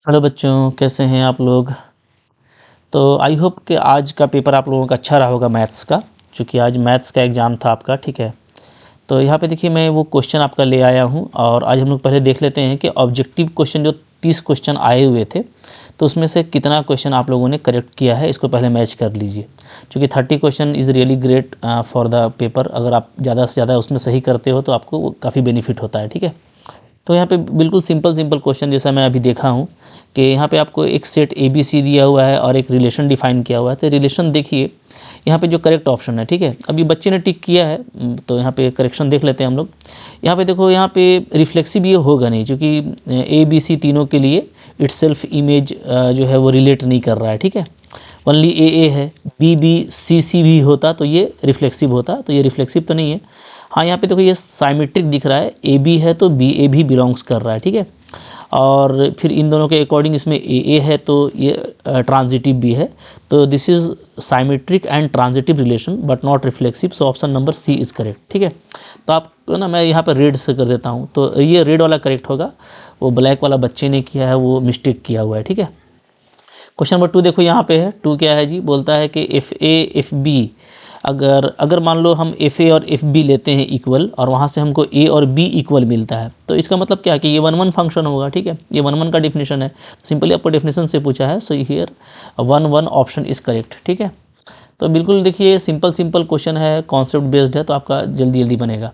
Hello बच्चों, कैसे हैं आप लोग। तो आई होप कि आज का पेपर आप लोगों का अच्छा रहा होगा मैथ्स का, क्योंकि आज मैथ्स का एग्ज़ाम था आपका। ठीक है, तो यहाँ पे देखिए मैं वो क्वेश्चन आपका ले आया हूँ और आज हम लोग पहले देख लेते हैं कि ऑब्जेक्टिव क्वेश्चन जो 30 क्वेश्चन आए हुए थे तो उसमें से कितना क्वेश्चन आप लोगों ने करेक्ट किया है, इसको पहले मैच कर लीजिए। क्योंकि 30 question is really great for the paper. अगर आप ज़्यादा से ज़्यादा उसमें सही करते हो तो आपको काफ़ी बेनिफिट होता है। ठीक है, तो यहाँ पे बिल्कुल सिंपल सिंपल क्वेश्चन जैसा मैं अभी देखा हूँ कि यहाँ पे आपको एक सेट ए बी सी दिया हुआ है और एक रिलेशन डिफाइन किया हुआ है। तो रिलेशन देखिए यहाँ पे जो करेक्ट ऑप्शन है, ठीक है, अभी बच्चे ने टिक किया है तो यहाँ पे करेक्शन देख लेते हैं हम लोग। यहाँ पे देखो, यहाँ पे रिफ्लेक्सिव ये होगा नहीं, क्योंकि ए बी सी तीनों के लिए इट्सेल्फ इमेज जो है वो रिलेट नहीं कर रहा है। ठीक है, ओनली ए है, बी बी सी सी भी होता तो ये रिफ्लेक्सिव होता, तो ये रिफ्लेक्सिव तो नहीं है। हाँ, यहाँ पे देखो ये साइमेट्रिक दिख रहा है, ए बी है तो बी ए भी बिलोंग्स कर रहा है। ठीक है, और फिर इन दोनों के अकॉर्डिंग इसमें ए है तो ये ट्रांजिटिव भी है। तो this is symmetric and transitive relation but not reflexive, so option number C is correct. ठीक है, तो आप ना मैं यहाँ पर रेड से कर देता हूँ, तो ये रेड वाला करेक्ट होगा, वो ब्लैक वाला बच्चे ने किया है वो मिस्टेक किया हुआ है। ठीक है, क्वेश्चन नंबर 2 देखो यहाँ पे है। 2 क्या है जी, बोलता है कि एफ ए एफ बी, अगर मान लो हम एफ ए और एफ बी लेते हैं इक्वल और वहाँ से हमको ए और बी इक्वल मिलता है, तो इसका मतलब क्या है कि ये 1 1 फंक्शन होगा। ठीक है, ये 1 1 का डेफिनेशन है, सिंपली आपको डेफिनेशन से पूछा है, so here 1 1 option is correct. ठीक है, तो बिल्कुल देखिए सिंपल सिंपल क्वेश्चन है, कॉन्सेप्ट बेस्ड है, तो आपका जल्दी जल्दी बनेगा।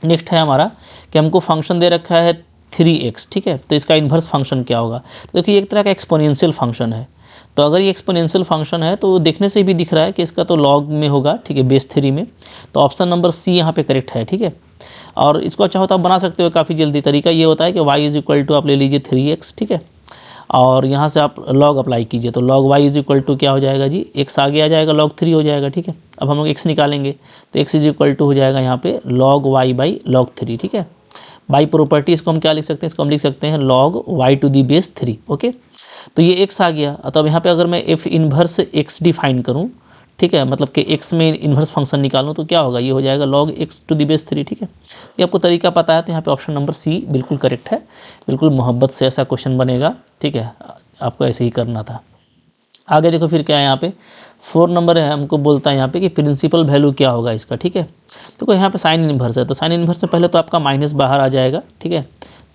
नेक्स्ट है हमारा कि हमको फंक्शन दे रखा है 3x। ठीक है, तो इसका इन्वर्स फंक्शन क्या होगा। तो देखिए एक तरह का एक्सपोनेंशियल फंक्शन है, तो अगर ये एक्सपोनेंशियल फंक्शन है तो देखने से भी दिख रहा है कि इसका तो लॉग में होगा। ठीक है, बेस 3 में, तो ऑप्शन नंबर सी यहाँ पे करेक्ट है। ठीक है, और इसको अच्छा होता आप बना सकते हो काफ़ी जल्दी। तरीका ये होता है कि y इज़ इक्वल टू आप ले लीजिए 3x। ठीक है, और यहाँ से आप लॉग अप्लाई कीजिए, तो log y is equal to क्या हो जाएगा जी, x आगे आ जाएगा, लॉग 3 हो जाएगा। ठीक है, अब हम लोग x निकालेंगे तो x इज़ इक्वल टू हो जाएगा यहाँ पे लॉग y बाई लॉग 3। ठीक है, बाई प्रॉपर्टी इसको हम क्या लिख सकते हैं, इसको हम लिख सकते हैं log y to the base 3। Okay, तो ये x आ गया। तो अब यहाँ पे अगर मैं f इन्वर्स x डिफाइन करूँ, ठीक है, मतलब कि x में इन्वर्स फंक्शन निकालूँ तो क्या होगा, ये हो जाएगा log x to the base 3। ठीक है, ये आपको तरीका पता है, तो यहाँ पे ऑप्शन नंबर सी बिल्कुल करेक्ट है। बिल्कुल मोहब्बत से ऐसा क्वेश्चन बनेगा। ठीक है, आपको ऐसे ही करना था। आगे देखो फिर क्या है, यहाँ पे 4 नंबर है, हमको बोलता है यहाँ पे कि प्रिंसिपल वैल्यू क्या होगा इसका। ठीक है, तो यहाँ पे साइन इन्वर्स है, तो साइन इन्वर्स में पहले तो आपका माइनस बाहर आ जाएगा। ठीक है,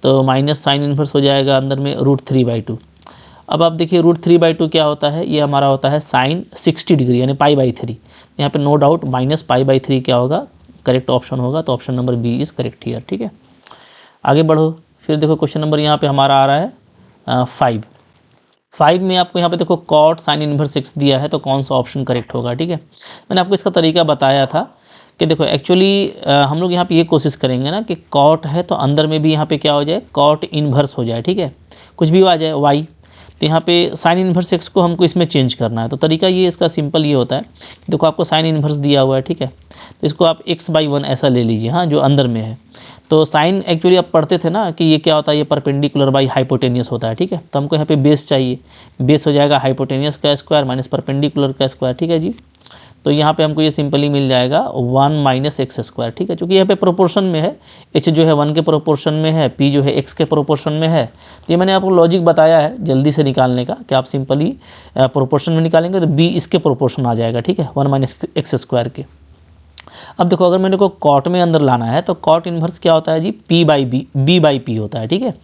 तो माइनस साइन इन्वर्स हो जाएगा अंदर में √3/2। अब आप देखिए √3/2 क्या होता है, ये हमारा होता है साइन 60 डिग्री यानी π/3। यहाँ पे नो डाउट माइनस π/3 क्या होगा, करेक्ट ऑप्शन होगा, तो option number B is correct here. ठीक है, आगे बढ़ो। फिर देखो क्वेश्चन नंबर यहाँ पे हमारा आ रहा है 5 में आपको यहाँ पे देखो कॉट साइन इन्वर्स x दिया है, तो कौन सा ऑप्शन करेक्ट होगा। ठीक है, मैंने आपको इसका तरीका बताया था कि देखो एक्चुअली हम लोग यहाँ पे ये कोशिश करेंगे ना कि कॉट है तो अंदर में भी यहाँ पे क्या हो जाए, कॉट इन्वर्स हो जाए। ठीक है, कुछ भी आ जाए y, तो यहाँ पे साइन इन्वर्स x को हमको इसमें चेंज करना है। तो तरीका ये इसका सिंपल ये होता है कि देखो आपको साइन इन्वर्स दिया हुआ है, ठीक है, तो इसको आप x/1 ऐसा ले लीजिए, हाँ, जो अंदर में है। तो साइन एक्चुअली आप पढ़ते थे ना कि ये क्या होता है, ये परपेंडिकुलर बाई हाइपोटेनियस होता है। ठीक है, तो हमको यहाँ पे बेस चाहिए, बेस हो जाएगा हाइपोटेनियस का स्क्वायर माइनस परपेंडिकुलर का स्क्वायर। ठीक है जी, तो यहाँ पे हमको ये सिंपली मिल जाएगा 1 - x²। ठीक है, क्योंकि यहाँ पे प्रोपोर्शन में है, h जो है 1 के प्रोपोर्शन में है, p जो है x के प्रोपोर्शन में है। तो ये मैंने आपको लॉजिक बताया है जल्दी से निकालने का कि आप सिंपली प्रोपोर्शन में निकालेंगे तो b इसके प्रोपोर्शन आ जाएगा। ठीक है, 1 - x² के। अब देखो अगर मैंने को कॉट में अंदर लाना है तो कॉट इन्वर्स क्या होता है जी, b/p होता है। ठीक है,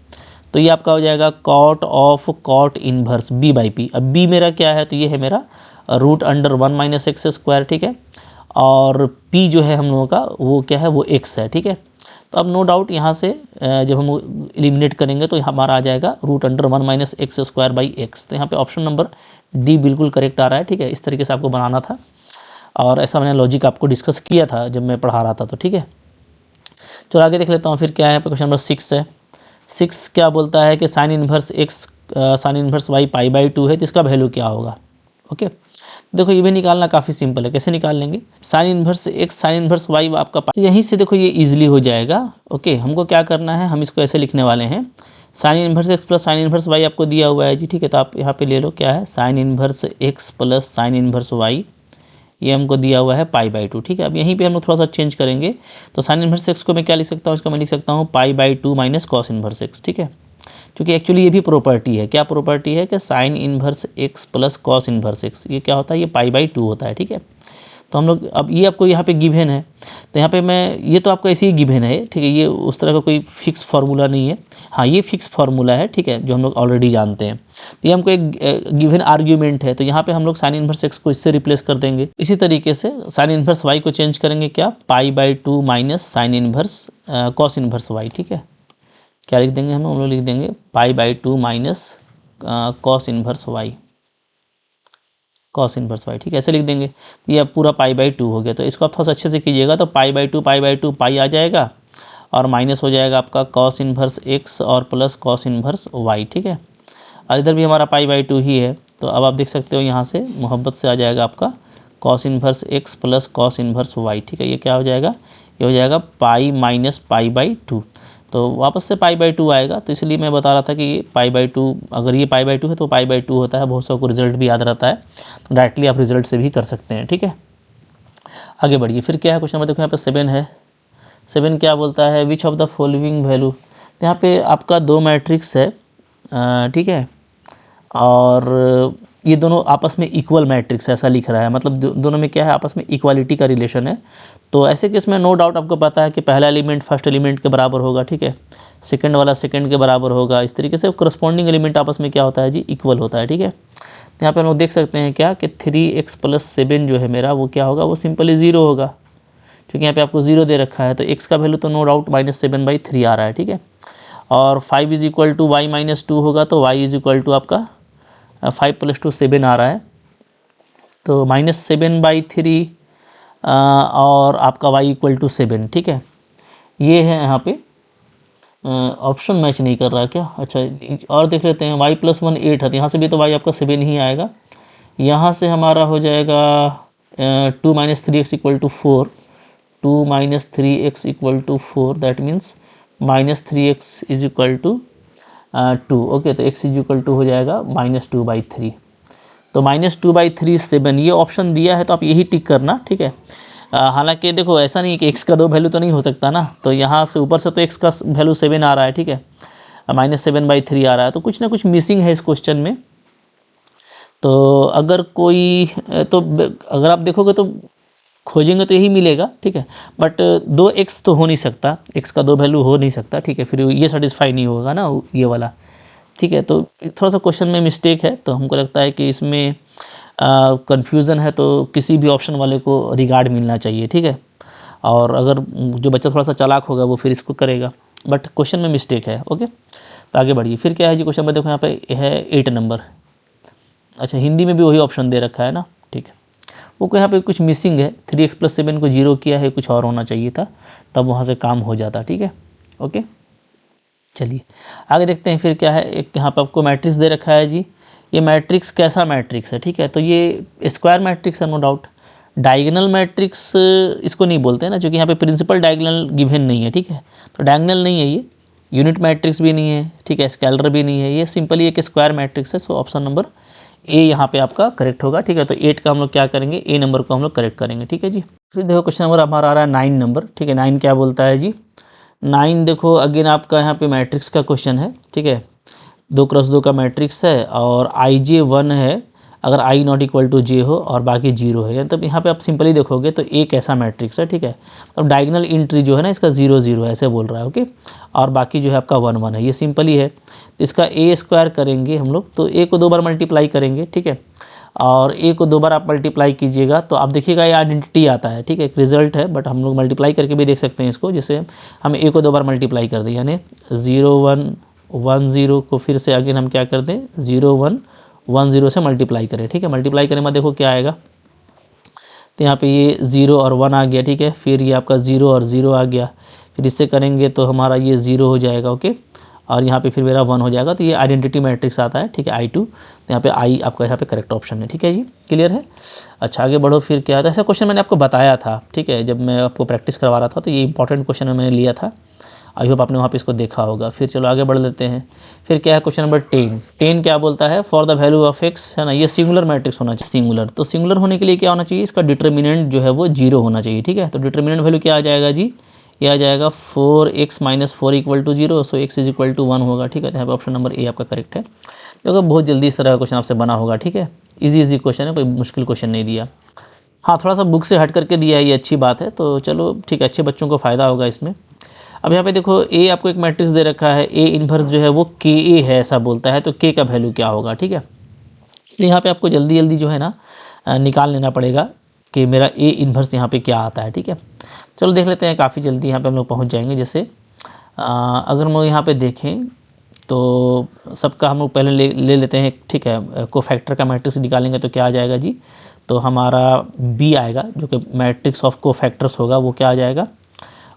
तो ये आपका हो जाएगा cot of cot inverse b/p। अब b मेरा क्या है, तो ये है मेरा √1 - x²। ठीक है, और p जो है हम लोगों का वो क्या है, वो x है। ठीक है, तो अब नो डाउट यहाँ से जब हम एलिमिनेट करेंगे तो हमारा आ जाएगा √1 - x²/x। तो यहाँ पे ऑप्शन नंबर डी बिल्कुल करेक्ट आ रहा है। ठीक है, इस तरीके से आपको बनाना था और ऐसा मैंने लॉजिक आपको डिस्कस किया था जब मैं पढ़ा रहा था। तो ठीक है, चलो आगे देख लेता हूँ फिर क्या है। क्वेश्चन नंबर 6 है। 6 क्या बोलता है कि sign inverse x sign inverse y π/2 है, तो इसका वैल्यू क्या होगा। ओके, देखो ये भी निकालना काफ़ी सिंपल है, कैसे निकाल लेंगे, sign inverse x sign inverse y आपका, तो यहीं से देखो ये इजीली हो जाएगा। ओके, हमको क्या करना है, हम इसको ऐसे लिखने वाले हैं, sign inverse x plus sign inverse y आपको दिया हुआ है जी। ठीक है, तो आप यहाँ पे ले लो क्या है, sign inverse x plus sign inverse y, ये हमको दिया हुआ है π/2। ठीक है, अब यहीं पे हम लोग थोड़ा सा चेंज करेंगे, तो साइन इन्वर्स x को मैं क्या लिख सकता हूँ, इसको मैं लिख सकता हूँ π/2 - cos इन्वर्स x। ठीक है, क्योंकि एक्चुअली ये भी प्रॉपर्टी है, क्या प्रॉपर्टी है कि sign inverse X plus cos inverse x, ये क्या होता है, ये π/2 होता है, ठीक है। तो हम लोग अब ये आपको यहाँ पे गिवन है, तो यहाँ पे मैं ये तो आपका ऐसे ही गिवन है, ठीक है, ये उस तरह का कोई फिक्स फार्मूला नहीं है। हाँ, ये फिक्स फार्मूला है, ठीक है, जो हम लोग ऑलरेडी जानते हैं। तो ये हमको एक गिवन आर्ग्यूमेंट है, तो यहाँ पे हम लोग साइन इन्वर्स एक्स को इससे रिप्लेस कर देंगे। इसी तरीके से साइन इन्वर्स वाई को चेंज करेंगे, क्या, π/2 minus sine inverse cos inverse Y, ठीक है। क्या लिख देंगे हम लोग लिख देंगे π/2 minus cos inverse y, cos inverse Y, ठीक है, ऐसे लिख देंगे। ये अब पूरा π/2 हो गया, तो इसको आप थोड़ा सा अच्छे से कीजिएगा, तो π/2 पाई आ जाएगा और माइनस हो जाएगा आपका कॉस इन्वर्स एक्स और प्लस कॉस इन्वर्स वाई, ठीक है। और इधर भी हमारा π/2 ही है, तो अब आप देख सकते हो यहाँ से मोहब्बत से आ जाएगा आपका cos inverse X plus cos inverse Y, ठीक है। ये क्या हो जाएगा, ये हो जाएगा पाई माइनस π/2, तो वापस से π/2 आएगा। तो इसलिए मैं बता रहा था कि ये π/2, अगर ये π/2 है तो π/2 होता है, बहुत सा को रिजल्ट भी याद रहता है, तो डायरेक्टली आप रिजल्ट से भी कर सकते हैं, ठीक है। आगे बढ़िए, फिर क्या है क्वेश्चन नंबर, देखो यहाँ पे 7 है। 7 क्या बोलता है, which of the following value, तो यहाँ पे आपका 2 मैट्रिक्स है, ठीक है, और ये दोनों आपस में इक्वल मैट्रिक्स ऐसा लिख रहा है, मतलब दोनों में क्या है, आपस में इक्वालिटी का रिलेशन है। तो ऐसे केस में नो डाउट आपको पता है कि पहला एलिमेंट फर्स्ट एलिमेंट के बराबर होगा, ठीक है, सेकंड वाला सेकंड के बराबर होगा। इस तरीके से करस्पॉन्डिंग एलिमेंट आपस में क्या होता है जी, इक्वल होता है, ठीक है। तो यहाँ पे हम लोग देख सकते हैं क्या कि 3x + 7 जो है मेरा, वो क्या होगा, वो सिंपली 0 होगा, क्योंकि यहाँ पे आपको 0 दे रखा है। तो x का वैल्यू तो नो डाउट -7/3 आ रहा है, ठीक है। और 5 = y - 2 होगा, तो y = आपका 5 + 2 7 आ रहा है, तो -7/3 और आपका y = 7, ठीक है। ये है यहाँ पे ऑप्शन मैच नहीं कर रहा क्या, अच्छा और देख लेते हैं, y + 1 8 है, तो यहाँ से भी तो y आपका 7 ही आएगा। यहाँ से हमारा हो जाएगा 2 - 3x = 4, 2 - 3x = 4, that means -3x = 2, okay. तो x = हो जाएगा -2/3, तो -2/3 7, ये ऑप्शन दिया है, तो आप यही टिक करना, ठीक है। हालांकि देखो ऐसा नहीं कि x का 2 वैल्यू तो नहीं हो सकता ना, तो यहाँ से ऊपर से तो x का वैल्यू 7 आ रहा है, ठीक है, -7/3 आ रहा है, तो कुछ ना कुछ मिसिंग है इस क्वेश्चन में। तो अगर कोई तो अगर आप देखोगे तो खोजेंगे तो यही मिलेगा, ठीक है, बट 2x तो हो नहीं सकता, x का 2 वैल्यू हो नहीं सकता, ठीक है, फिर ये सेटिस्फाई नहीं होगा ना ये वाला, ठीक है। तो थोड़ा सा क्वेश्चन में मिस्टेक है, तो हमको लगता है कि इसमें कन्फ्यूज़न है, तो किसी भी ऑप्शन वाले को रिगार्ड मिलना चाहिए, ठीक है। और अगर जो बच्चा थोड़ा सा चालाक होगा वो फिर इसको करेगा, बट क्वेश्चन में मिस्टेक है, ओके। तो आगे बढ़िए, फिर क्या है जी क्वेश्चन में, देखो यहाँ पे है 8 नंबर, अच्छा हिंदी में भी वही ऑप्शन दे रखा है ना, ठीक है। वो यहाँ पे कुछ मिसिंग है, 3x + 7 को 0 किया है, कुछ और होना चाहिए था, तब वहाँ से काम हो जाता, ठीक है, ओके। चलिए आगे देखते हैं, फिर क्या है, एक यहाँ पर आपको मैट्रिक्स दे रखा है जी। ये मैट्रिक्स कैसा मैट्रिक्स है, ठीक है, तो ये स्क्वायर मैट्रिक्स है, नो डाउट। डायगोनल मैट्रिक्स इसको नहीं बोलते हैं ना, क्योंकि यहाँ पे प्रिंसिपल डायगोनल गिवन नहीं है, ठीक है, तो डायगोनल नहीं है ये, यूनिट मैट्रिक्स भी नहीं है, ठीक है, स्केलर भी नहीं है, ये सिंपली एक स्क्वायर मैट्रिक्स है। सो ऑप्शन नंबर ए यहाँ पे आपका करेक्ट होगा, ठीक है। तो 8 का हम लोग क्या करेंगे, ए नंबर को हम लोग करेक्ट करेंगे, ठीक है जी। फिर देखो क्वेश्चन नंबर हमारा आ रहा है 9 नंबर, ठीक है। 9 क्या बोलता है जी, 9 देखो अगेन आपका यहाँ पे मैट्रिक्स का क्वेश्चन है, ठीक है, 2x2 का मैट्रिक्स है और IJ 1 है, अगर I ≠ J हो और बाकी 0 है, तब यहाँ पे आप सिंपली देखोगे तो एक ऐसा मैट्रिक्स है, ठीक है। अब डायगोनल एंट्री जो है ना इसका 0 0 है, ऐसे बोल रहा है, ओके, और बाकी जो है आपका 1 1 है, ये सिंपली है। तो इसका A² करेंगे हम लोग, तो A को 2 बार मल्टीप्लाई करेंगे, ठीक है, और A को 2 बार आप मल्टीप्लाई कीजिएगा तो आप देखिएगा ये आइडेंटिटी आता है, ठीक है, एक रिजल्ट है, बट हम लोग मल्टीप्लाई करके भी देख सकते हैं इसको, जैसे हम A को 2 बार मल्टीप्लाई कर दें, यानी 0 1 1 0 को फिर से अगेन हम क्या कर दें, 0 1 1 0 से मल्टीप्लाई करें, ठीक है। मल्टीप्लाई करने में देखो क्या आएगा, तो यहाँ पे ये 0 और 1 आ गया, ठीक है, फिर ये आपका 0 और 0 आ गया, फिर इससे करेंगे तो हमारा ये 0 हो जाएगा, ओके, और यहाँ पे फिर मेरा 1 हो जाएगा, तो ये आइडेंटिटी मैट्रिक्स आता है, ठीक है, I2। तो यहाँ पे I आपका यहाँ पे करेक्ट ऑप्शन है, ठीक है जी, क्लियर है। अच्छा आगे बढ़ो, फिर क्या था, ऐसा क्वेश्चन मैंने आपको बताया था, ठीक है, जब मैं आपको प्रैक्टिस करवा रहा था, तो ये इंपॉर्टेंट क्वेश्चन मैंने लिया था, आई होप आपने वहाँ पे इसको देखा होगा। फिर चलो आगे बढ़ लेते हैं, फिर क्या है क्वेश्चन नंबर 10 क्या बोलता है, for the value of x, है ना, ये सिंगुलर मैट्रिक्स होना चाहिए, सिंगुलर। तो सिंगुलर होने के लिए क्या होना चाहिए, इसका डिटर्मिनेंट जो है वो 0 होना चाहिए, ठीक है। तो डिटर्मिनेंट वैल्यू क्या आ जाएगा जी, ये आ जाएगा 4x minus 4 equal to 0, so x is equal to 1 होगा, ठीक है। तो यहाँ पे ऑप्शन नंबर ए आपका करेक्ट है। तो बहुत जल्दी इस तरह का क्वेश्चन आपसे बना होगा, ठीक है। इजी क्वेश्चन है, कोई मुश्किल क्वेश्चन नहीं दिया। हाँ, थोड़ा सा बुक से हट करके दिया है, ये अच्छी बात है। तो चलो ठीक है, अच्छे बच्चों को फ़ायदा होगा इसमें। अब यहाँ पे देखो ए आपको एक मैट्रिक्स दे रखा है, ए इन्वर्स जो है वो के ए है ऐसा बोलता है, तो के का वैल्यू क्या होगा, ठीक है। इसलिए यहाँ पे आपको जल्दी जल्दी जो है ना निकाल लेना पड़ेगा कि मेरा ए इन्वर्स यहाँ पे क्या आता है, ठीक है। चलो देख लेते हैं, काफ़ी जल्दी यहाँ पे हम लोग पहुँच जाएंगे। जैसे अगर हम लोग यहाँ पे देखें तो सबका हम लोग पहले ले लेते हैं, ठीक है। कोफैक्टर का मैट्रिक्स निकालेंगे तो क्या आ जाएगा जी, तो हमारा बी आएगा, जो कि मैट्रिक्स ऑफ कोफैक्टर्स होगा। वो क्या आ जाएगा,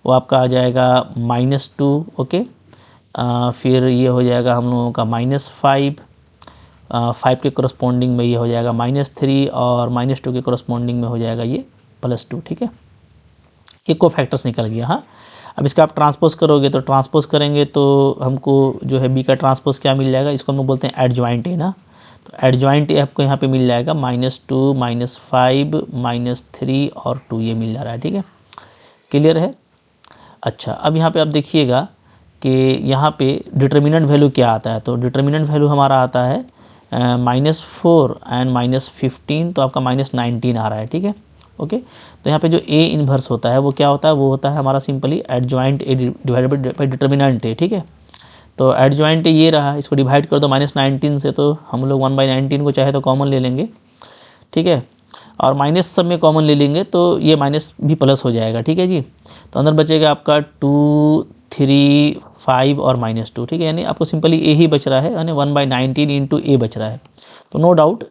वो आपका आ जाएगा -2, ओके। फिर ये हो जाएगा हम लोगों का -5, 5 के करस्पॉन्डिंग में ये हो जाएगा -3, और -2 के करस्पॉन्डिंग में हो जाएगा ये +2, ठीक है। एक कोफैक्टर्स निकल गया। हाँ, अब इसका आप ट्रांसपोज करोगे, तो ट्रांसपोज करेंगे तो हमको जो है बी का ट्रांसपोज क्या मिल जाएगा, इसको हम लोग बोलते हैं एडजॉइंट ए ना। तो एडजॉइंट ए आपको यहाँ पे मिल जाएगा -2, -5, -3 और 2, ये मिल जा रहा है, ठीक है। क्लियर है। अच्छा, अब यहाँ पे आप देखिएगा कि यहाँ पे डिटर्मिनेंट वैल्यू क्या आता है। तो डिटर्मिनेंट वैल्यू हमारा आता है -4 एंड -15, तो आपका -19 आ रहा है, ठीक है, ओके। तो यहाँ पे जो ए इन्वर्स होता है वो क्या होता है, वो होता है हमारा simply adjoint A divided by determinant A, ठीक है। तो एडजॉइंट ए ये रहा, इसको डिवाइड कर दो -19 से, तो हम लोग 1/19 को चाहे तो कॉमन ले लेंगे, ठीक है। और माइनस सब में कॉमन ले लेंगे तो ये माइनस भी प्लस हो जाएगा, ठीक है जी। तो अंदर बचेगा आपका 2, 3, 5 और -2, ठीक है। यानी आपको सिंपली ए ही बच रहा है, यानी 1/19 इंटू ए बच रहा है। तो नो डाउट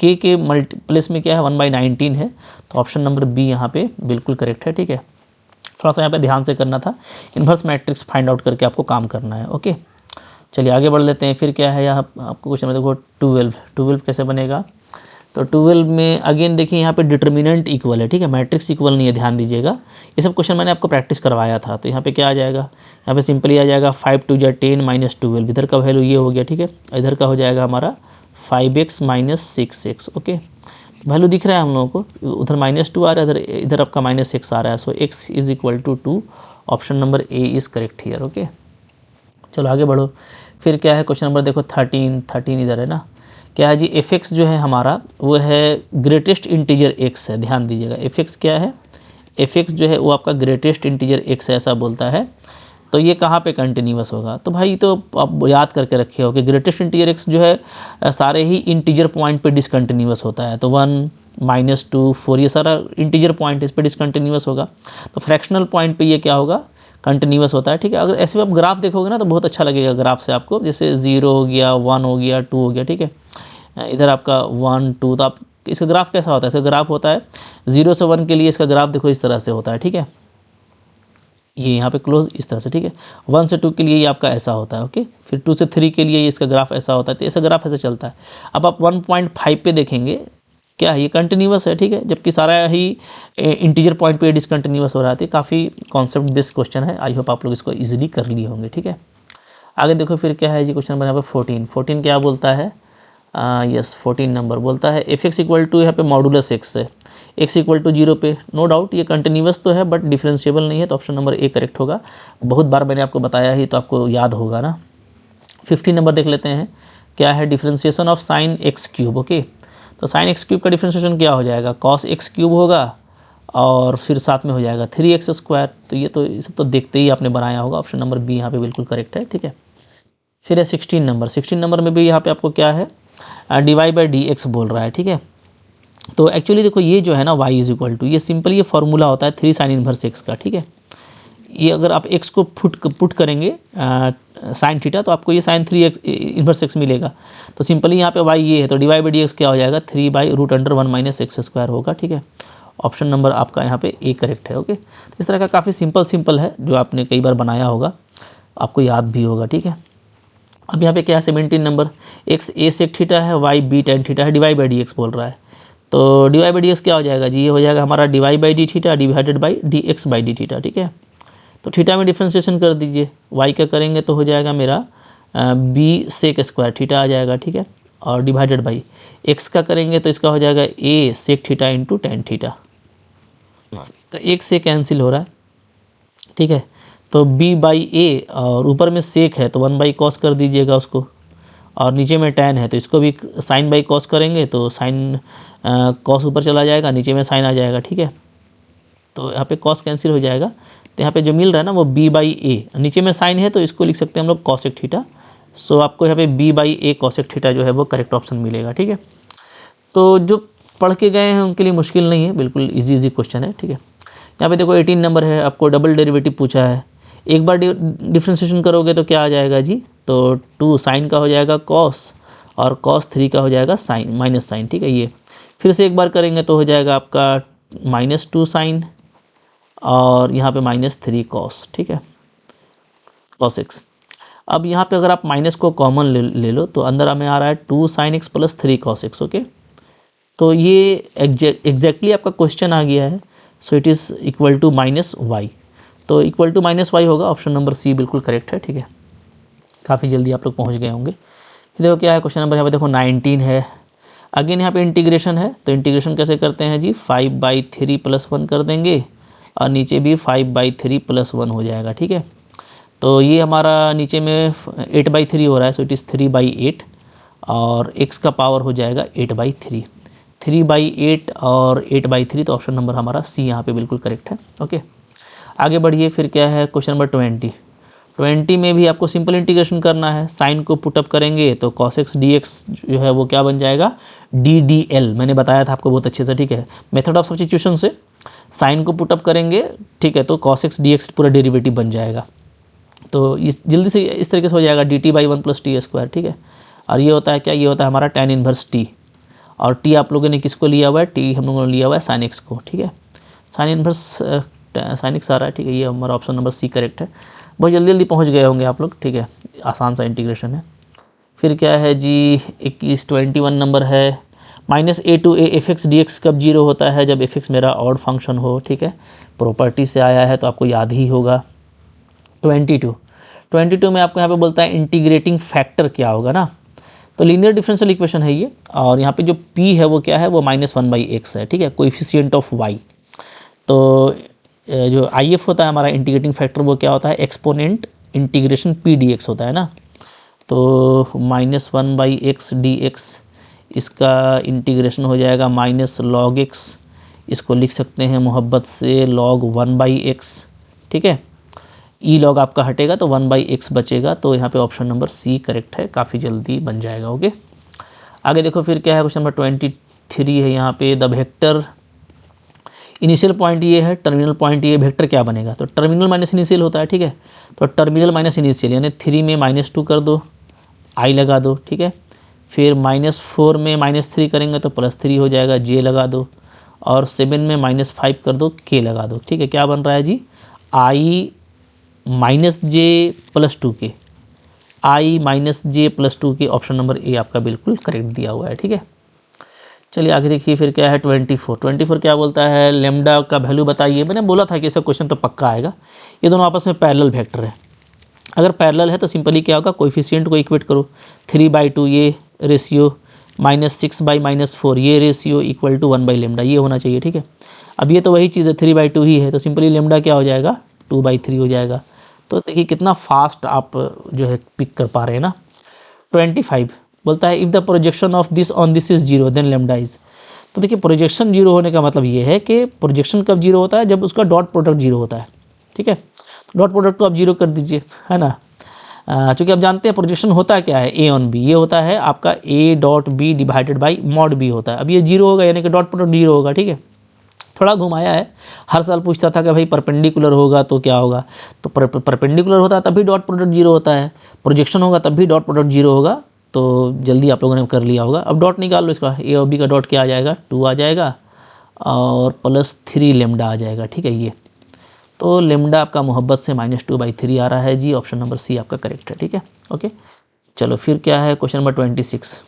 के मल्टीप्लेस में क्या है, 1/19 है। तो ऑप्शन नंबर बी यहाँ पे बिल्कुल करेक्ट है, ठीक है। थोड़ा सा यहाँ पे ध्यान से करना था, इन्वर्स मैट्रिक्स फाइंड आउट करके आपको काम करना है, ओके। चलिए आगे बढ़ लेते हैं। फिर क्या है यहाँ आपको क्वेश्चन में देखो 12 कैसे बनेगा। तो 12 में अगेन देखिए यहाँ पे डिटर्मिनेंट इक्वल है, ठीक है, मैट्रिक्स इक्वल नहीं है, ध्यान दीजिएगा। ये सब क्वेश्चन मैंने आपको प्रैक्टिस करवाया था। तो यहाँ पे क्या आ जाएगा, यहाँ पे सिंपली आ जाएगा 5 2 10 -12, इधर का वैल्यू ये हो गया, ठीक है। इधर का हो जाएगा हमारा 5x - 6x, ओके। वैल्यू दिख रहा है हम लोगों को, उधर -2 आ रहा है, इधर आपका -6 आ रहा है। So x is equal to 2, option number A is correct here, okay. चलो आगे बढ़ो। फिर क्या है क्वेश्चन नंबर देखो 13 इधर है ना। क्या है जी, f(x) जो है हमारा वो है ग्रेटेस्ट इंटीजर x है, ध्यान दीजिएगा। f(x) क्या है, f(x) जो है वो आपका ग्रेटेस्ट इंटीजर x है ऐसा बोलता है। तो ये कहाँ पे कंटिन्यूअस होगा, तो भाई तो आप याद करके रखे हो कि ग्रेटेस्ट इंटीजर x जो है सारे ही इंटीजर पॉइंट पे डिसकंटिन्यूअस होता है। तो 1, -2, 4 ये सारा इंटीजर पॉइंट इस पर डिसकंटिन्यूअस होगा। तो फ्रैक्शनल पॉइंट पे ये क्या होगा, कंटिन्यूअस होता है, ठीक है। अगर ऐसे में आप ग्राफ देखोगे ना तो बहुत अच्छा लगेगा ग्राफ से आपको, जैसे 0 हो गया, 1 हो गया, 2 हो गया, ठीक है। इधर आपका 1 2, तो आप इसका ग्राफ कैसा होता है, इसका ग्राफ होता है 0 से 1 के लिए इसका ग्राफ देखो इस तरह से होता है, ठीक है। ये यहाँ पे क्लोज इस तरह से, ठीक है। 1 से 2 के लिए ये आपका ऐसा होता है, ओके। फिर 2 से 3 के लिए इसका ग्राफ ऐसा होता है। तो ऐसा ग्राफ ऐसे चलता है। अब आप 1.5 पे देखेंगे, क्या है ये कंटिन्यूअस है, ठीक है, जबकि सारा ही इंटीजर पॉइंट पे डिसकंटिन्यूअस हो रहा है। काफ़ी कॉन्सेप्ट बेस्ड क्वेश्चन है, आई होप आप लोग इसको इजीली कर लिए होंगे, ठीक है। आगे देखो फिर क्या है जी, क्वेश्चन नंबर यहाँ पे 14 क्या बोलता है, यस 14 नंबर बोलता है f(x) इक्वल टू यहाँ पे मॉडुलस x है, x इक्वल टू 0 पे। नो डाउट ये कंटिन्यूअस तो है बट डिफरेंशिएबल नहीं है, तो ऑप्शन नंबर ए करेक्ट होगा। बहुत बार मैंने आपको बताया ही तो आपको याद होगा ना। 15 नंबर देख लेते हैं, क्या है differentiation of sine x3, okay. तो साइन x3 का डिफरेंशिएशन क्या हो जाएगा, cos x3 होगा और फिर साथ में हो जाएगा 3x²। तो ये सब तो देखते ही आपने बनाया होगा, ऑप्शन नंबर बी यहाँ पे बिल्कुल करेक्ट है, ठीक है। फिर है 16 नंबर में भी यहाँ पे आपको क्या है, dy/dx बोल रहा है, ठीक है। तो एक्चुअली देखो ये जो है ना y इज इक्वल टू, ये सिंपल ये फॉर्मूला होता है 3 sin इनवर्स x का, ठीक है। ये अगर आप x को पुट करेंगे साइन थीटा, तो आपको ये साइन 3x इनवर्स x मिलेगा। तो सिंपली यहाँ पे y ये है, तो dy/dx क्या हो जाएगा 3/√(1 - x²) होगा, ठीक है। ऑप्शन नंबर आपका यहाँ पे ए करेक्ट है, ओके। तो इस तरह का काफ़ी सिंपल है, जो आपने कई बार बनाया होगा, आपको याद भी होगा, ठीक है। अब यहाँ पे क्या है 17 number, x a sec theta है, y b tan थीटा है, dy/dx बोल रहा है। तो dy/dx क्या हो जाएगा जी, ये हो जाएगा हमारा dy/d theta divided by dx/d theta, ठीक है। तो थीटा में डिफ्रेंशिएशन कर दीजिए, y का करेंगे तो हो जाएगा मेरा b sec² थीटा आ जाएगा, ठीक है। और डिवाइडेड बाई x का करेंगे तो इसका हो जाएगा a sec theta into tan theta. तो एक से कैंसिल हो रहा है, ठीक है। तो b बाई ए और ऊपर में सेक है तो 1 बाई कॉस कर दीजिएगा उसको, और नीचे में tan है तो इसको भी साइन बाई कॉस करेंगे तो साइन कॉस ऊपर चला जाएगा, नीचे में साइन आ जाएगा, ठीक है। तो यहाँ पे कॉस कैंसिल हो जाएगा, तो यहाँ पे जो मिल रहा है ना वो b बाई ए, नीचे में साइन है तो इसको लिख सकते हैं हम लोग कॉसेक थीटा। सो आपको यहाँ पे b by A cosec theta जो है वो करेक्ट ऑप्शन मिलेगा, ठीक है। तो जो पढ़ के गए हैं उनके लिए मुश्किल नहीं है, बिल्कुल इजी क्वेश्चन है, ठीक है। यहाँ पे देखो 18 नंबर है, आपको डबल डेरिवेटिव पूछा है। एक बार डिफ्रेंशिएशन करोगे तो क्या आ जाएगा जी, तो 2 साइन का हो जाएगा कॉस और cos 3 का हो जाएगा साइन माइनस साइन, ठीक है। ये फिर से एक बार करेंगे तो हो जाएगा आपका -2 साइन और यहाँ पे -3 कॉस, ठीक है, cos x। अब यहाँ पे अगर आप माइनस को कॉमन ले लो तो अंदर हमें आ रहा है 2 sin x plus 3 cos x, ओके। तो ये एग्जैक्टली आपका क्वेश्चन आ गया है। So it is equal to -y, तो इक्वल टू -y होगा, ऑप्शन नंबर सी बिल्कुल करेक्ट है, ठीक है। काफ़ी जल्दी आप लोग पहुँच गए होंगे। देखो क्या है क्वेश्चन नंबर, यहाँ पे देखो 19 है। अगेन यहाँ पे इंटीग्रेशन है, तो इंटीग्रेशन कैसे करते हैं जी, 5/3 + 1 कर देंगे और नीचे भी 5/3 + 1 हो जाएगा, ठीक है। तो ये हमारा नीचे में 8/3 हो रहा है, सो इट इज़ 3/8 और x का पावर हो जाएगा 8/3, 3/8 और 8/3, तो ऑप्शन नंबर हमारा सी यहाँ पे बिल्कुल करेक्ट है, ओके। आगे बढ़िए, फिर क्या है क्वेश्चन नंबर 20 में भी आपको सिंपल इंटीग्रेशन करना है। साइन को पुटअप करेंगे तो cos x dx जो है वो क्या बन जाएगा, ddl, मैंने बताया था आपको बहुत अच्छे से, ठीक है। मेथड ऑफ सब्स्टिट्यूशन से साइन को पुटअप करेंगे, ठीक है, तो cos x dx पूरा डेरिवेटिव बन जाएगा। तो इस जल्दी से इस तरीके से हो जाएगा dt/1 + t², ठीक है। और ये होता है क्या, ये होता है हमारा tan इनवर्स t, और t आप लोगों ने किसको लिया हुआ है, t हम लोगों ने लिया हुआ है sin x को, ठीक है। sin इनवर्स sin x आ रहा है, ठीक है। ये हमारा ऑप्शन नंबर सी करेक्ट है। बहुत जल्दी जल्दी पहुंच गए होंगे आप लोग, ठीक है, आसान सा इंटीग्रेशन है। फिर क्या है जी, 21 नंबर है, -a to a f(x) dx कब जीरो होता है, जब f(x) मेरा ऑड फंक्शन हो, ठीक है। प्रॉपर्टी से आया है तो आपको याद ही होगा। 22 में आपको यहाँ पे बोलता है इंटीग्रेटिंग फैक्टर क्या होगा ना, तो लीनियर डिफरेंशियल इक्वेशन है ये, और यहाँ पे जो p है वो क्या है, वो -1/x है, ठीक है, कोएफिशिएंट ऑफ y। तो जो IF होता है हमारा इंटीग्रेटिंग फैक्टर, वो क्या होता है, एक्सपोनेंट इंटीग्रेशन p dx होता है ना। तो -1/x dx, इसका इंटीग्रेशन हो जाएगा -log x, इसको लिख सकते हैं मोहब्बत से log 1/x, ठीक है। ई लॉग आपका हटेगा तो 1/x बचेगा, तो यहाँ पे ऑप्शन नंबर सी करेक्ट है, काफ़ी जल्दी बन जाएगा, ओके। आगे देखो फिर क्या है, क्वेश्चन नंबर 23 है। यहाँ पे द वेक्टर, इनिशियल पॉइंट ये है, टर्मिनल पॉइंट ये, वेक्टर क्या बनेगा, तो टर्मिनल माइनस इनिशियल होता है, ठीक है। तो टर्मिनल माइनस इनिशियल यानी 3 में -2 कर दो, i लगा दो, ठीक है। फिर -4 में -3 करेंगे तो +3 हो जाएगा, j लगा दो, और 7 में -5 कर दो, k लगा दो, ठीक है। क्या बन रहा है जी, i -j + 2k, i -j + 2k, option number ए आपका बिल्कुल करेक्ट दिया हुआ है, ठीक है। चलिए आगे देखिए, फिर क्या है 24 क्या बोलता है, लेमडा का वैल्यू बताइए। मैंने बोला था कि ऐसा क्वेश्चन तो पक्का आएगा। ये दोनों आपस में पैरेलल वेक्टर है, अगर पैरेलल है तो सिंपली क्या होगा, कोएफिशिएंट को इक्वेट करो, 3/2 ये रेशियो, -6/-4 ये रेशियो इक्वल टू 1/λ, ये होना चाहिए, ठीक है। अब ये तो वही चीज़ है, 3/2 ही है, तो सिंपली लेमडा क्या हो जाएगा, 2/3 हो जाएगा। तो देखिए कितना फास्ट आप जो है पिक कर पा रहे हैं ना। 25 बोलता है if the projection of this on this is zero then lambda is. तो देखिए प्रोजेक्शन जीरो होने का मतलब ये है कि प्रोजेक्शन कब जीरो होता है, जब उसका डॉट प्रोडक्ट जीरो होता है, ठीक है। डॉट प्रोडक्ट को आप जीरो कर दीजिए, है ना। चूँकि आप जानते हैं प्रोजेक्शन होता क्या है, ए ऑन बी, ये होता है आपका a.b divided by mod b होता है। अब ये जीरो होगा यानी कि डॉट प्रोडक्ट जीरो होगा, ठीक है। थोड़ा घुमाया है, हर साल पूछता था कि भाई परपेंडिकुलर होगा तो क्या होगा, तो परपेंडिकुलर होता है तब भी डॉट प्रोडक्ट जीरो होता है, प्रोजेक्शन होगा तब भी डॉट प्रोडक्ट जीरो होगा। तो जल्दी आप लोगों ने कर लिया होगा। अब डॉट निकाल लो, इसका ए और बी का डॉट क्या आ जाएगा, 2 आ जाएगा और +3 लेमडा आ जाएगा, ठीक है। ये तो लेमडा आपका मोहब्बत से -2/3 आ रहा है जी, ऑप्शन नंबर सी आपका करेक्ट है, ठीक है, ओके। चलो फिर क्या है, क्वेश्चन नंबर 26,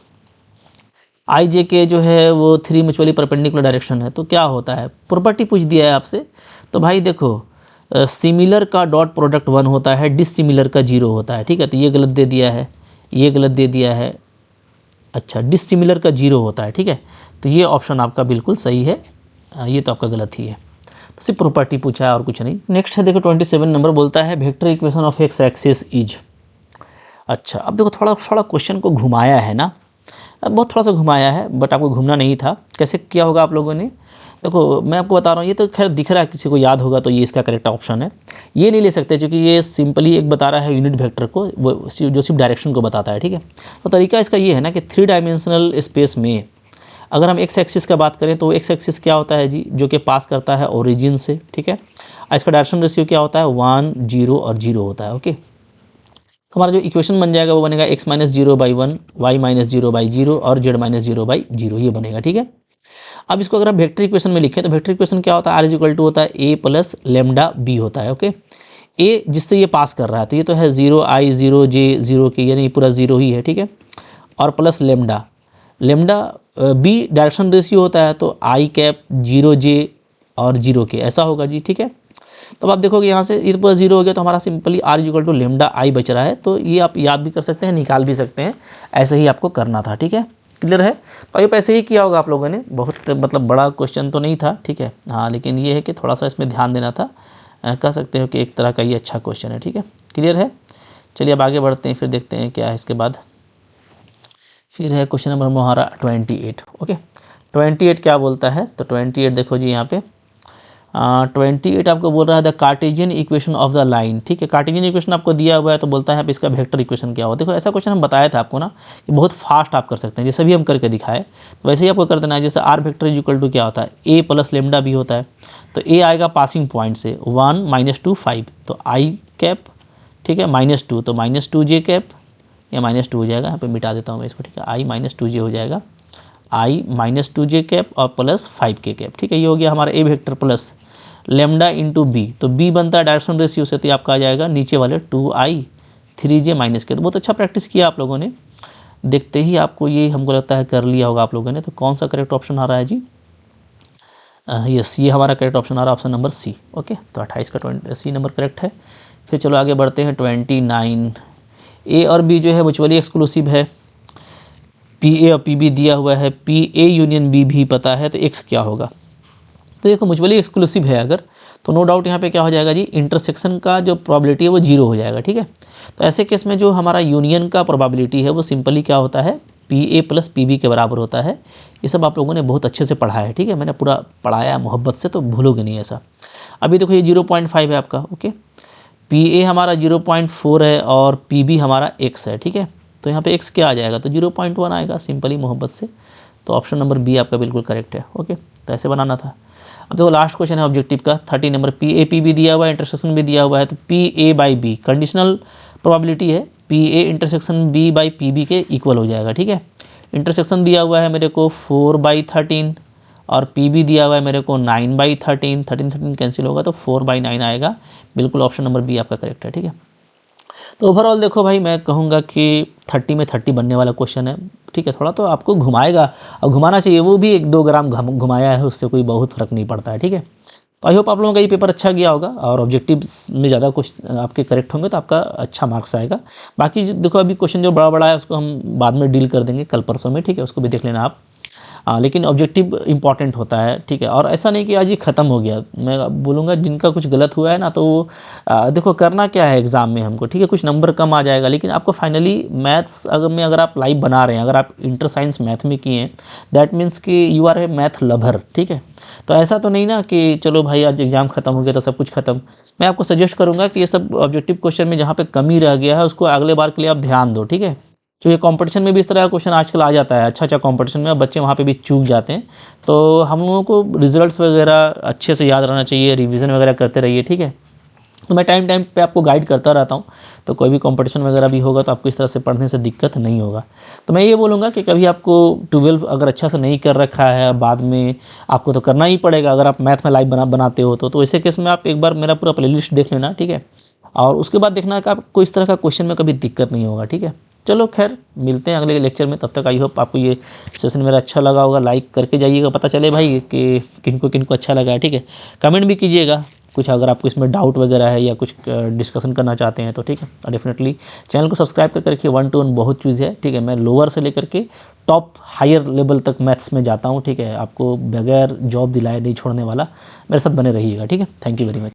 आई जे के जो है वो 3 म्यूचुअली परपेंडिकुलर डायरेक्शन है, तो क्या होता है, प्रॉपर्टी पूछ दिया है आपसे। तो भाई देखो सिमिलर का डॉट प्रोडक्ट 1 होता है, डिससिमिलर का 0 होता है, ठीक है। तो ये गलत दे दिया है, ये गलत दे दिया है, अच्छा डिससिमिलर का 0 होता है, ठीक है। तो ये ऑप्शन आपका बिल्कुल सही है, ये तो आपका गलत ही है। तो सिर्फ प्रॉपर्टी पूछा है और कुछ नहीं। नेक्स्ट है देखो 27 नंबर, बोलता है vector equation of x axis is. अच्छा, अब देखो थोड़ा थोड़ा क्वेश्चन को घुमाया है ना, बहुत थोड़ा सा घुमाया है, बट आपको घूमना नहीं था। कैसे किया होगा आप लोगों ने, देखो मैं आपको बता रहा हूँ, ये तो खैर दिख रहा है, किसी को याद होगा तो ये इसका करेक्ट ऑप्शन है। ये नहीं ले सकते क्योंकि ये सिंपली एक बता रहा है यूनिट वेक्टर को, वो जो सिर्फ डायरेक्शन को बताता है, ठीक है। तो तरीका इसका ये है ना कि 3 डायमेंशनल स्पेस में अगर हम एक्स एक्सिस का बात करें तो एक्स एक्सिस क्या होता है जी, जो कि पास करता है ओरिजिन से, ठीक है। इसका डायरेक्शन रेशियो क्या होता है, 1 0 और 0 होता है, ओके। तो हमारा जो इक्वेशन बन जाएगा वो बनेगा x - 0/1, y - 0/0 और z - 0/0, ये बनेगा, ठीक है। अब इसको अगर आप वेक्टर इक्वेशन में लिखें तो वेक्टर इक्वेशन क्या होता है, r = होता है a + λb होता है, ओके। a जिससे ये पास कर रहा है, तो ये तो है 0 i 0 j 0 के, यानी पूरा 0 ही है, ठीक है। और plus lambda, b direction ratio होता है, तो i कैप 0 j और 0 के, ऐसा होगा जी, ठीक है। तो आप देखोगे यहाँ से ये पूरा 0 हो गया, तो हमारा सिंपली r = λ i बच रहा है। तो ये आप याद भी कर सकते हैं, निकाल भी सकते हैं, ऐसे ही आपको करना था, ठीक है। क्लियर है, तो ये ऐसे ही किया होगा आप लोगों ने, बहुत मतलब बड़ा क्वेश्चन तो नहीं था, ठीक है। हाँ, लेकिन ये है कि थोड़ा सा इसमें ध्यान देना था, कह सकते हो कि एक तरह का ये अच्छा क्वेश्चन है, ठीक है। क्लियर है, चलिए अब आगे बढ़ते हैं, फिर देखते हैं क्या है इसके बाद। फिर है क्वेश्चन नंबर हमारा 28, ओके। 28 क्या बोलता है, तो 28 देखो जी यहाँ पे 28 आपको बोल रहा है the Cartesian equation of the line, ठीक है। कार्टेशियन इक्वेशन आपको दिया हुआ है, तो बोलता है आप इसका वेक्टर इक्वेशन क्या हो। देखो ऐसा क्वेश्चन हम बताया था आपको ना कि बहुत फास्ट आप कर सकते हैं, जैसे भी हम करके दिखाए, तो वैसे ही आपको कर देना है। जैसे r वेक्टर = क्या होता है, a + λ भी होता है, तो a आएगा पासिंग पॉइंट से 1 - 2 5, तो i कैप, ठीक है, -2, तो -2 j कैप, या -2 हो जाएगा, यहाँ पे मिटा देता हूँ मैं इसको, ठीक है। i - 2 j हो जाएगा, i - 2 j कैप और प्लस 5 k कैप, ठीक है। ये हो गया हमारा a vector plus lambda into B, तो बी बनता है डायरेक्शन रेशियो से, तो आपका आ जाएगा नीचे वाले 2i 3j - k। तो बहुत अच्छा प्रैक्टिस किया आप लोगों ने, देखते ही आपको ये हमको लगता है कर लिया होगा आप लोगों ने। तो कौन सा करेक्ट ऑप्शन आ रहा है जी, यस, ये हमारा करेक्ट ऑप्शन आ रहा है, ऑप्शन नंबर सी, ओके। तो 28 का सी नंबर करेक्ट है। फिर चलो आगे बढ़ते हैं 29, ए और बी जो है म्यूचुअली एक्सक्लूसिव है, पी ए और पी बी दिया हुआ है, पी ए यूनियन बी भी पता है, तो एक्स क्या होगा। तो देखो म्यूचुअली एक्सक्लूसिव है अगर, तो नो डाउट यहाँ पे क्या हो जाएगा जी, इंटरसेक्शन का जो प्रोबेबिलिटी है वो 0 हो जाएगा, ठीक है। तो ऐसे केस में जो हमारा यूनियन का प्रोबेबिलिटी है वो सिंपली क्या होता है, PA + PB के बराबर होता है। ये सब आप लोगों ने बहुत अच्छे से पढ़ा है, ठीक है, मैंने पूरा पढ़ाया मोहब्बत से, तो भूलोगे नहीं ऐसा। अभी देखो ये 0.5 है आपका, ओके। PA हमारा 0.4 है और PB हमारा x है, ठीक है। तो यहाँ पे x क्या आ जाएगा, तो 0.1 आएगा, सिंपली मोहब्बत से। तो ऑप्शन नंबर बी आपका बिल्कुल करेक्ट है, ओके। तो ऐसे बनाना था। अब देखो लास्ट क्वेश्चन है ऑब्जेक्टिव का 30 नंबर, PA PB दिया हुआ है, इंटरसेक्शन भी दिया हुआ है, तो PA/B कंडीशनल प्रोबेबिलिटी है, PA इंटरसेक्शन B/PB के इक्वल हो जाएगा, ठीक है। इंटरसेक्शन दिया हुआ है मेरे को 4/13 और PB दिया हुआ है मेरे को 9/13, 13 कैंसिल होगा तो 4/9 आएगा, बिल्कुल ऑप्शन नंबर बी आपका करेक्ट है, ठीक है। तो ओवरऑल देखो भाई, मैं कहूँगा कि 30 में 30 बनने वाला क्वेश्चन है, ठीक है। थोड़ा तो आपको घुमाएगा, और घुमाना चाहिए, वो भी 1-2 ग्राम घुमाया है, उससे कोई बहुत फर्क नहीं पड़ता है, ठीक है। तो आई होप आप लोगों का ये पेपर अच्छा गया होगा, और ऑब्जेक्टिव्स में ज़्यादा क्वेश्चन आपके करेक्ट होंगे तो आपका अच्छा मार्क्स आएगा। बाकी देखो अभी क्वेश्चन जो बड़ा बड़ा है उसको हम बाद में डील कर देंगे कल परसों में, ठीक है, उसको भी देख लेना आप। लेकिन ऑब्जेक्टिव इंपॉर्टेंट होता है, ठीक है। और ऐसा नहीं कि आज ही ख़त्म हो गया, मैं बोलूँगा जिनका कुछ गलत हुआ है ना, तो देखो करना क्या है एग्ज़ाम में हमको, ठीक है, कुछ नंबर कम आ जाएगा, लेकिन आपको फाइनली मैथ्स अगर आप लाइव बना रहे हैं, अगर आप इंटर साइंस मैथ में किए हैं, दैट मीन्स कि you are a math lover, ठीक है। तो ऐसा तो नहीं ना कि चलो भाई आज एग्ज़ाम ख़त्म हो गया तो सब कुछ ख़त्म। मैं आपको सजेस्ट करूँगा कि ये सब ऑब्जेक्टिव क्वेश्चन में जहाँ पे कमी रह गया है उसको अगले बार के लिए आप ध्यान दो, ठीक है। तो ये कंपटीशन में भी इस तरह का क्वेश्चन आजकल आ जाता है, अच्छा कंपटीशन में, बच्चे वहाँ पे भी चूक जाते हैं। तो हम लोगों को रिजल्ट्स वगैरह अच्छे से याद रहना चाहिए, रिवीजन वगैरह करते रहिए, ठीक है। तो मैं टाइम पे आपको गाइड करता रहता हूँ, तो कोई भी कंपटीशन वगैरह भी होगा तो आपको इस तरह से पढ़ने से दिक्कत नहीं होगा। तो मैं ये बोलूँगा कि कभी आपको 12 अगर अच्छा से नहीं कर रखा है, बाद में आपको तो करना ही पड़ेगा अगर आप मैथ में लाइव बनाते हो तो ऐसे केस में आप एक बार मेरा पूरा प्लेलिस्ट देख लेना, ठीक है। और उसके बाद देखना कि आपको इस तरह का क्वेश्चन में कभी दिक्कत नहीं होगा, ठीक है। चलो खैर मिलते हैं अगले लेक्चर में, तब तक आई होप आपको ये सेशन मेरा अच्छा लगा होगा। लाइक करके जाइएगा, पता चले भाई कि किनको किनको अच्छा लगा है, ठीक है। कमेंट भी कीजिएगा, कुछ अगर आपको इसमें डाउट वगैरह है या कुछ डिस्कशन करना चाहते हैं तो ठीक है, डेफिनेटली चैनल को सब्सक्राइब करके रखिए। 1 to 1 बहुत चीज़ है, ठीक है। मैं लोअर से लेकर के टॉप हायर लेवल तक मैथ्स में जाता हूँ, ठीक है। आपको बगैर जॉब दिलाए नहीं छोड़ने वाला, मेरे साथ बने रहिएगा, ठीक है। Thank you very much.